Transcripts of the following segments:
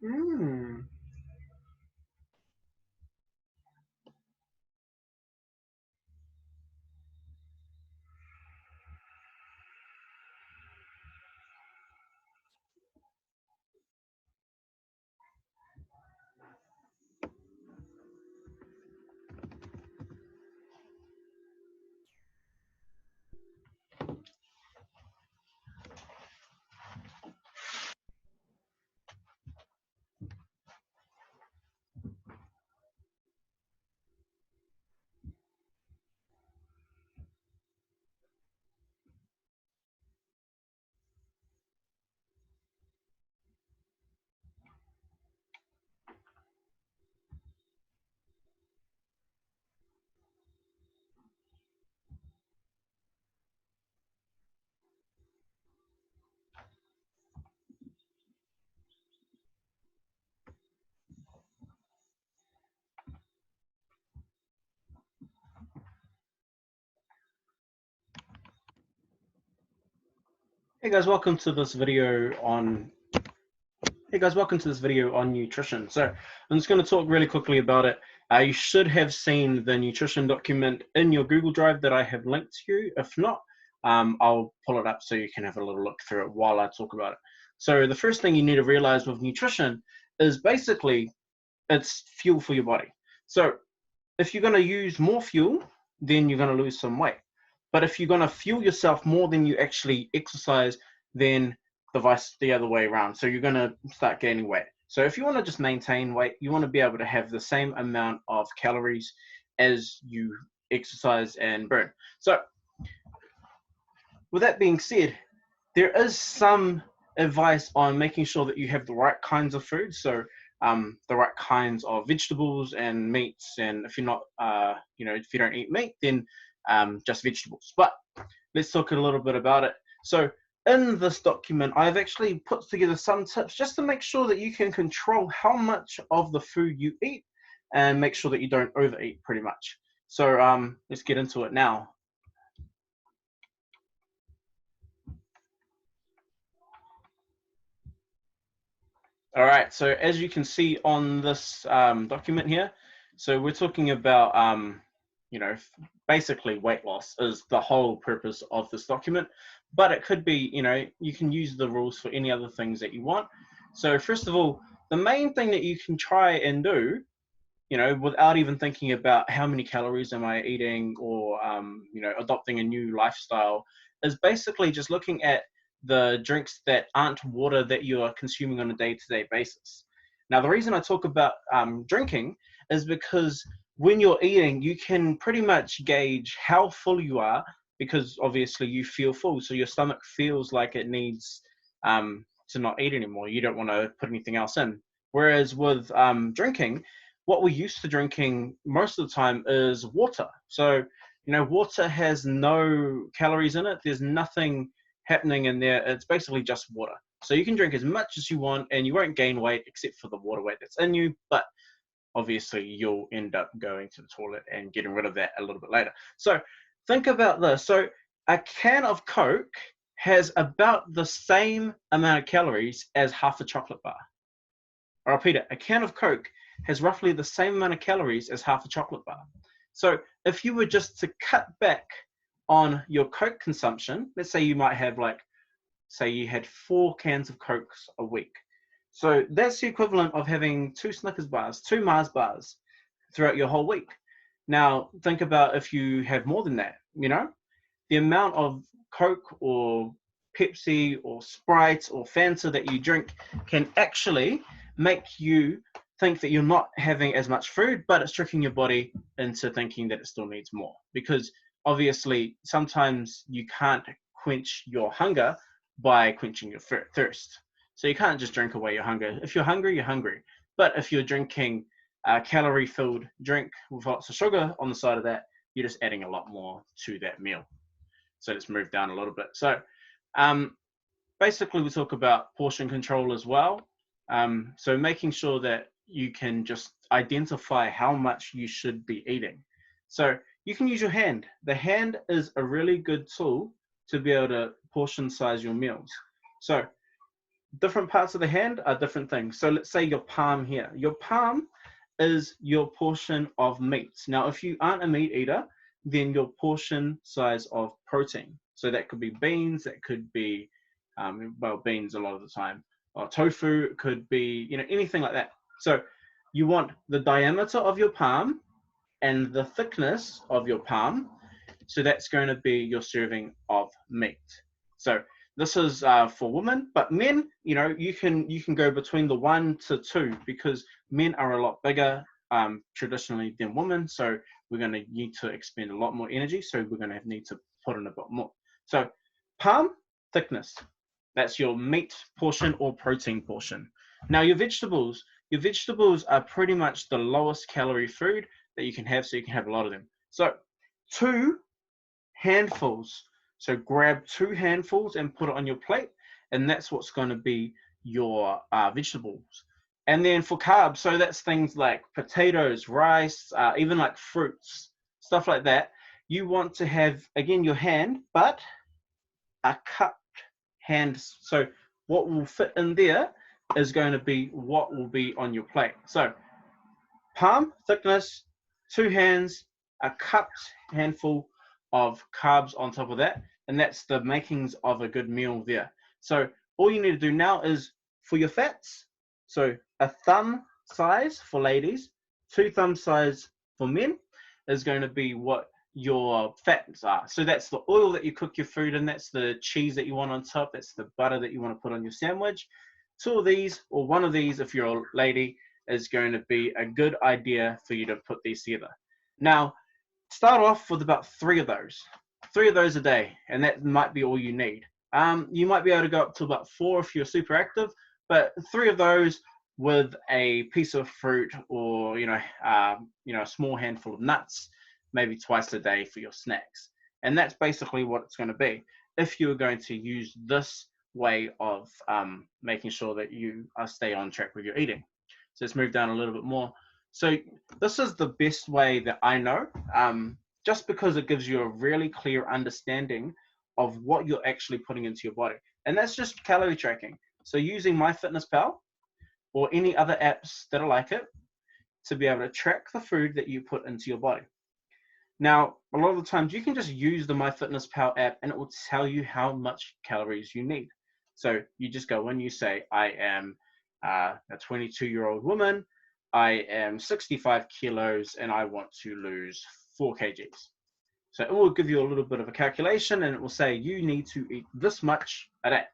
Mm. Hey guys, welcome to this video on nutrition. So I'm just going to talk really quickly about it. You should have seen the nutrition document in your Google Drive that I have linked to you. If not, I'll pull it up so you can have a little look through it while I talk about it. So the first thing you need to realize with nutrition is basically it's fuel for your body. So if you're going to use more fuel, then you're going to lose some weight. But if you're going to fuel yourself more than you actually exercise, then the other way around. So you're going to start gaining weight. So if you want to just maintain weight, you want to be able to have the same amount of calories as you exercise and burn. So with that being said, there is some advice on making sure that you have the right kinds of food. So the right kinds of vegetables and meats. And if you're not, if you don't eat meat, then just vegetables. But let's talk a little bit about it. So in this document, I've actually put together some tips just to make sure that you can control how much of the food you eat and make sure that you don't overeat pretty much. So let's get into it now. All right, so as you can see on this document here, so we're talking about, basically weight loss is the whole purpose of this document, but it could be, you can use the rules for any other things that you want. So first of all, the main thing that you can try and do, without even thinking about how many calories am I eating or, adopting a new lifestyle, is basically just looking at the drinks that aren't water that you are consuming on a day-to-day basis. Now, the reason I talk about drinking is because when you're eating, you can pretty much gauge how full you are because obviously you feel full. So your stomach feels like it needs to not eat anymore. You don't want to put anything else in. Whereas with drinking, what we're used to drinking most of the time is water. So, water has no calories in it. There's nothing happening in there. It's basically just water. So you can drink as much as you want and you won't gain weight except for the water weight that's in you. But obviously you'll end up going to the toilet and getting rid of that a little bit later. So think about this. So a can of Coke has about the same amount of calories as half a chocolate bar. I'll repeat it, a can of Coke has roughly the same amount of calories as half a chocolate bar. So if you were just to cut back on your Coke consumption, let's say you might have say you had 4 cans of Cokes a week. So that's the equivalent of having 2 Snickers bars, 2 Mars bars throughout your whole week. Now think about if you have more than that, the amount of Coke or Pepsi or Sprite or Fanta that you drink can actually make you think that you're not having as much food, but it's tricking your body into thinking that it still needs more. Because obviously, sometimes you can't quench your hunger by quenching your thirst. So you can't just drink away your hunger. If you're hungry, you're hungry. But if you're drinking a calorie-filled drink with lots of sugar on the side of that, you're just adding a lot more to that meal. So let's move down a little bit. So basically, we talk about portion control as well. So making sure that you can just identify how much you should be eating. So you can use your hand. The hand is a really good tool to be able to portion size your meals. So different parts of the hand are different things. So let's say your palm here. Your palm is your portion of meat. Now, if you aren't a meat eater, then your portion size of protein. So that could be beans, that could be, well, beans a lot of the time, or tofu, it could be, anything like that. So you want the diameter of your palm and the thickness of your palm. So that's going to be your serving of meat. So this is for women, but men, you can go between the 1 to 2 because men are a lot bigger traditionally than women. So we're going to need to expend a lot more energy. So we're going to need to put in a bit more. So palm thickness, that's your meat portion or protein portion. Now your vegetables are pretty much the lowest calorie food that you can have, so you can have a lot of them. So 2 handfuls. So grab 2 handfuls and put it on your plate, and that's what's going to be your vegetables. And then for carbs, so that's things like potatoes, rice, even like fruits, stuff like that. You want to have, again, your hand, but a cupped hand. So what will fit in there is going to be what will be on your plate. So palm thickness, 2 hands, a cupped handful of carbs on top of that, and that's the makings of a good meal there. So all you need to do now is for your fats, so a thumb size for ladies, 2 thumb size for men is going to be what your fats are. So that's the oil that you cook your food in, that's the cheese that you want on top, that's the butter that you want to put on your sandwich. 2 of these, or 1 of these if you're a lady, is going to be a good idea for you to put these together. Now, start off with about 3 of those a day, and that might be all you need. You might be able to go up to about 4 if you're super active, but 3 of those with a piece of fruit or a small handful of nuts, maybe twice a day for your snacks. And that's basically what it's going to be if you're going to use this way of making sure that you stay on track with your eating. So let's move down a little bit more. So this is the best way that I know, just because it gives you a really clear understanding of what you're actually putting into your body. And that's just calorie tracking. So using MyFitnessPal or any other apps that are like it to be able to track the food that you put into your body. Now, a lot of the times you can just use the MyFitnessPal app and it will tell you how much calories you need. So you just go in, you say, I am a 22-year-old woman, I am 65 kilos, and I want to lose 4 kgs. So it will give you a little bit of a calculation and it will say you need to eat this much a day.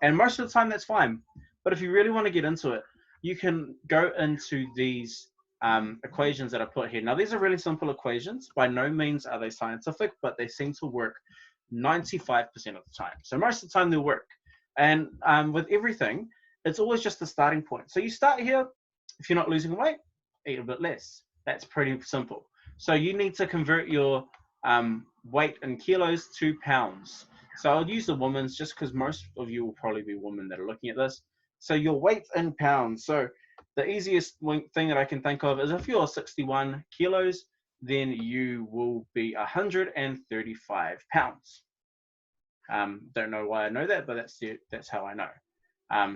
And most of the time that's fine. But if you really want to get into it, you can go into these equations that I put here. Now, these are really simple equations. By no means are they scientific, but they seem to work 95% of the time. So most of the time they'll work. And with everything, it's always just the starting point. So you start here. If you're not losing weight, eat a bit less. That's pretty simple. So you need to convert your weight in kilos to pounds. So I'll use the women's just because most of you will probably be women that are looking at this. So your weight in pounds. So the easiest thing that I can think of is if you're 61 kilos, then you will be 135 pounds. Don't know why I know that, but that's how I know.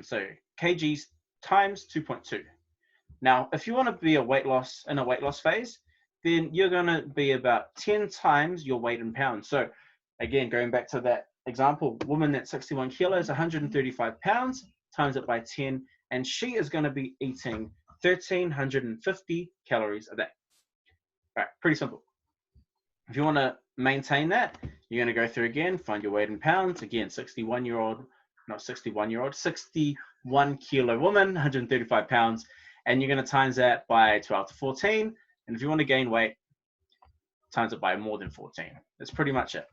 So kgs times 2.2. Now, if you want to be in a weight loss phase, then you're going to be about 10 times your weight in pounds. So again, going back to that example, woman that's 61 kilos, 135 pounds, times it by 10, and she is going to be eating 1,350 calories a day. All right, pretty simple. If you want to maintain that, you're going to go through again, find your weight in pounds. Again, 61 kilo woman, 135 pounds, and you're going to times that by 12 to 14. And if you want to gain weight, times it by more than 14. That's pretty much it.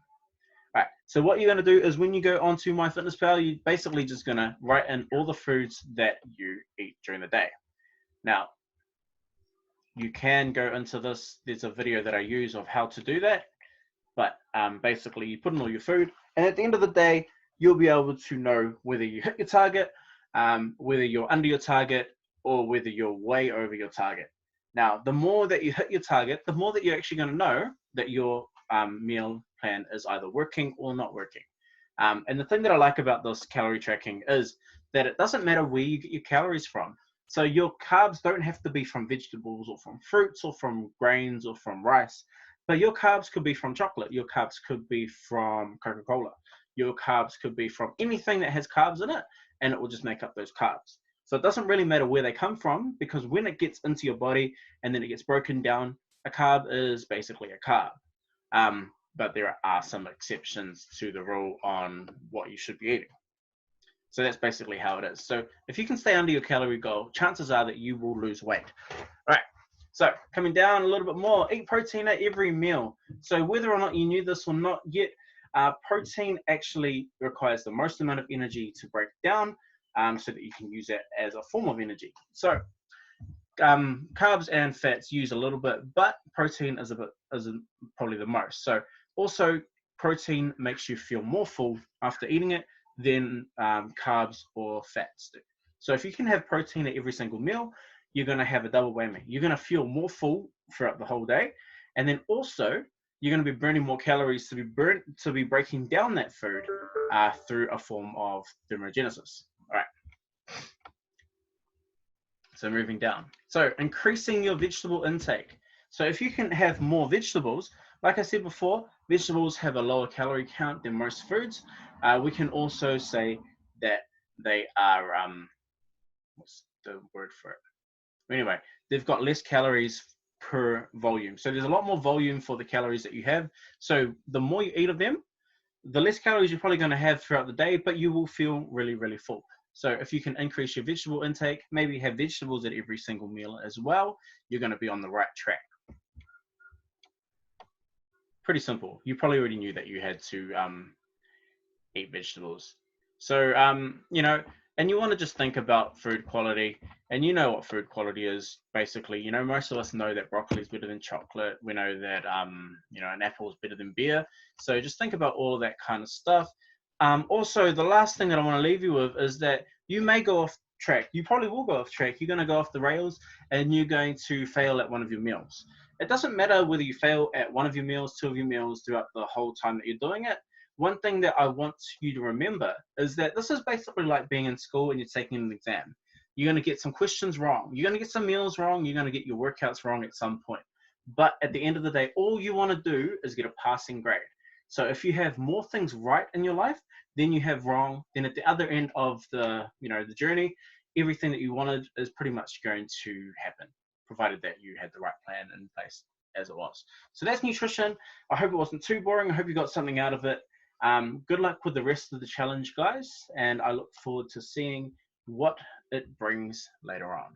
All right, so what you're going to do is when you go onto MyFitnessPal, you're basically just going to write in all the foods that you eat during the day. Now, you can go into this. There's a video that I use of how to do that. But basically, you put in all your food. And at the end of the day, you'll be able to know whether you hit your target, whether you're under your target, or whether you're way over your target. Now, the more that you hit your target, the more that you're actually going to know that your meal plan is either working or not working. And the thing that I like about this calorie tracking is that it doesn't matter where you get your calories from. So your carbs don't have to be from vegetables or from fruits or from grains or from rice, but your carbs could be from chocolate. Your carbs could be from Coca-Cola. Your carbs could be from anything that has carbs in it, and it will just make up those carbs. So it doesn't really matter where they come from, because when it gets into your body and then it gets broken down, a carb is basically a carb. But there are some exceptions to the rule on what you should be eating. So that's basically how it is. So if you can stay under your calorie goal, chances are that you will lose weight. All right. So coming down a little bit more, eat protein at every meal. So whether or not you knew this or not yet, protein actually requires the most amount of energy to break down, so that you can use it as a form of energy. So carbs and fats use a little bit, but protein is probably the most. So also protein makes you feel more full after eating it than carbs or fats do. So if you can have protein at every single meal, you're going to have a double whammy. You're going to feel more full throughout the whole day, and then also you're going to be burning more calories to be breaking down that food through a form of thermogenesis. All right. So moving down. So increasing your vegetable intake. So if you can have more vegetables, like I said before, vegetables have a lower calorie count than most foods. We can also say that they are, what's the word for it? Anyway, they've got less calories per volume. So there's a lot more volume for the calories that you have. So the more you eat of them, the less calories you're probably going to have throughout the day, but you will feel really, really full. So if you can increase your vegetable intake, maybe have vegetables at every single meal as well, you're going to be on the right track. Pretty simple. You probably already knew that you had to eat vegetables. So, and you want to just think about food quality, and you know what food quality is. Basically, most of us know that broccoli is better than chocolate. We know that, an apple is better than beer. So just think about all of that kind of stuff. Also, the last thing that I want to leave you with is that you may go off track. You probably will go off track. You're going to go off the rails, and you're going to fail at one of your meals. It doesn't matter whether you fail at one of your meals, two of your meals throughout the whole time that you're doing it. One thing that I want you to remember is that this is basically like being in school and you're taking an exam. You're going to get some questions wrong. You're going to get some meals wrong. You're going to get your workouts wrong at some point. But at the end of the day, all you want to do is get a passing grade. So if you have more things right in your life than you have wrong, then at the other end of the journey, everything that you wanted is pretty much going to happen, provided that you had the right plan in place as it was. So that's nutrition. I hope it wasn't too boring. I hope you got something out of it. Good luck with the rest of the challenge, guys, and I look forward to seeing what it brings later on.